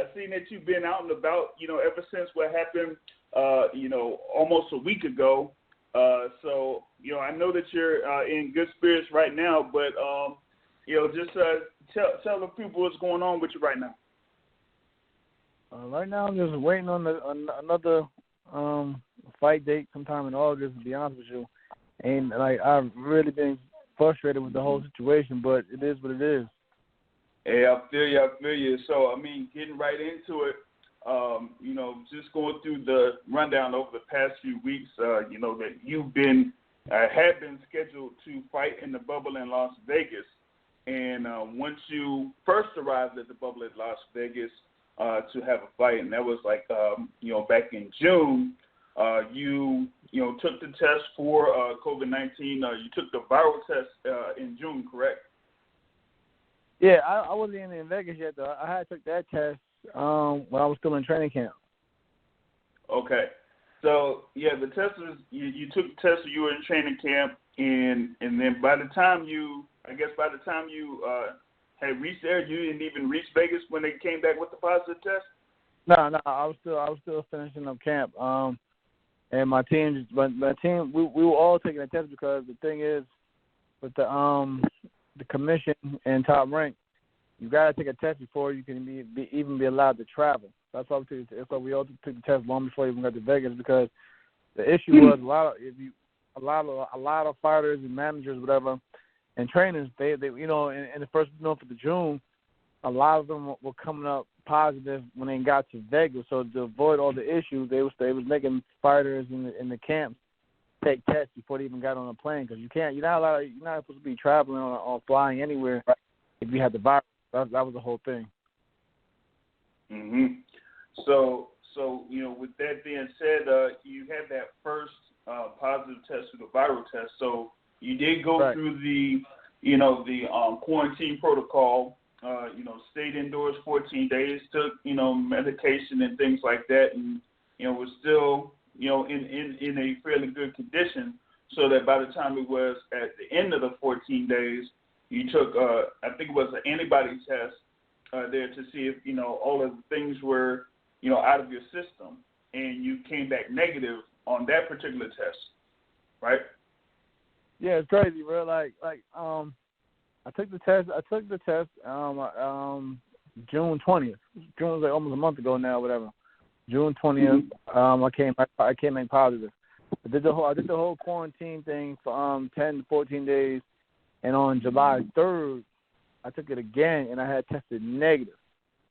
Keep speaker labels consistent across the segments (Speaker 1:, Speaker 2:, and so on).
Speaker 1: I've seen that you've been out and about, ever since what happened, almost a week ago. So, I know that you're in good spirits right now, but, just tell the people what's going on with you right now.
Speaker 2: Right now, I'm just waiting on another fight date sometime in August, to be honest with you. And, I've really been frustrated with the whole situation, but it is what it is.
Speaker 1: Yeah, I feel you. So, getting right into it, just going through the rundown over the past few weeks, that you've had been scheduled to fight in the bubble in Las Vegas. And once you first arrived at the bubble at Las Vegas to have a fight, and that was back in June, you took the test for COVID-19. You took the viral test in June, correct?
Speaker 2: Yeah, I wasn't even in Vegas yet, though. I had took that test when I was still in training camp.
Speaker 1: Okay. So, yeah, the test was, you took the test when you were in training camp, and then by the time you had reached there, you didn't even reach Vegas when they came back with the positive test?
Speaker 2: No, I was still finishing up camp. And my team, we were all taking a test because the thing is, with the commission and top rank, you gotta take a test before you can even be allowed to travel. That's why we all took the test long before we even got to Vegas, because the issue was a lot of fighters and managers, whatever, and trainers, they in the first month of the June, a lot of them were coming up positive when they got to Vegas. So to avoid all the issues, they was making fighters in the camps take tests before they even got on a plane, because you're not supposed to be traveling or flying anywhere if you had the virus. That was the whole thing.
Speaker 1: Mhm. So with that being said, you had that first positive test through the viral test. So you did go through the quarantine protocol. Stayed indoors 14 days, took medication and things like that, and was still in a fairly good condition. So that by the time it was at the end of the 14 days, you took I think it was an antibody test there to see if all of the things were out of your system, and you came back negative on that particular test, right?
Speaker 2: Yeah, it's crazy, bro. I took the test. June 20th. June was almost a month ago now, whatever. June 20th. I came in positive. I did the whole quarantine thing for 10 to 14 days, and on July 3rd, I took it again, and I had tested negative.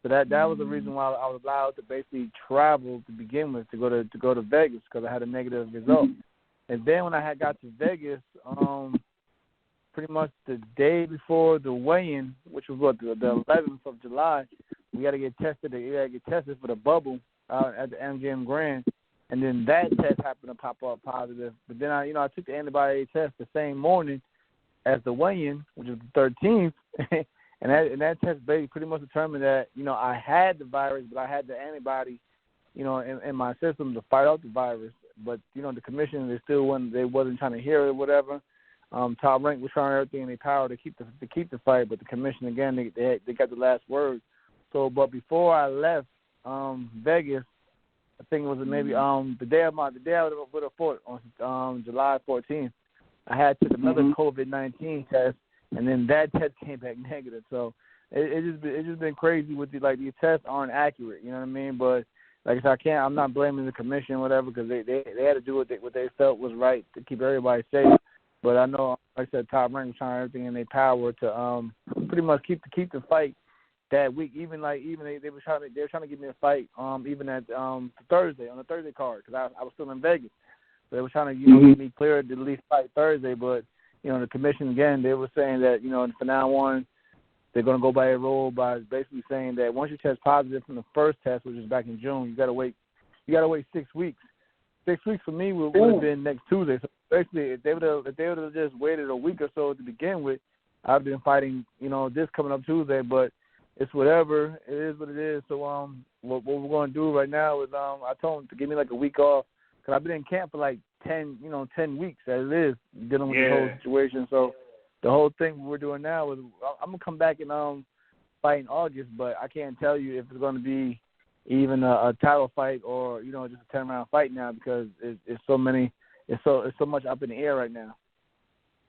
Speaker 2: So that was the reason why I was allowed to basically travel to begin with, to go to Vegas, because I had a negative result. And then when I had got to Vegas, pretty much the day before the weigh-in, which was the 11th of July, we got to get tested. We got to get tested for the bubble at the MGM Grand, and then that test happened to pop up positive. But then I took the antibody test the same morning as the weigh-in, which was the 13th, and that test basically pretty much determined that I had the virus, but I had the antibody, in my system to fight out the virus. But the commission, they wasn't trying to hear it or whatever. Top rank was trying everything in their power to keep the fight, but the commission again they got the last word. So, but before I left Vegas, I think it was maybe the day I would have fought on July 14th. I had took another COVID-19 test, and then that test came back negative. So it's just been crazy with these tests aren't accurate. You know what I mean? But like I said, I'm not blaming the commission or whatever, because they had to do what they felt was right to keep everybody safe. But I know, like I said, Top Rank was trying everything in their power to pretty much keep the fight that week. Even they were trying to give me a fight even at Thursday, on the Thursday card, because I was still in Vegas. So they were trying to get me cleared to at least fight Thursday. But the commission again, they were saying that from now on they're going to go by a rule by basically saying that once you test positive from the first test, which is back in June, you got to wait 6 weeks. 6 weeks for me would have been next Tuesday. So basically, if they would have just waited a week or so to begin with, I've been fighting, this coming up Tuesday. But it's whatever. It is what it is. So what we're going to do right now is I told them to give me a week off, because I've been in camp for 10 weeks as it is, dealing with the whole situation. So the whole thing we're doing now is I'm gonna come back in fight in August, but I can't tell you if it's going to be even a title fight or, you know, just a 10-round fight now because it's so much up in the air right now.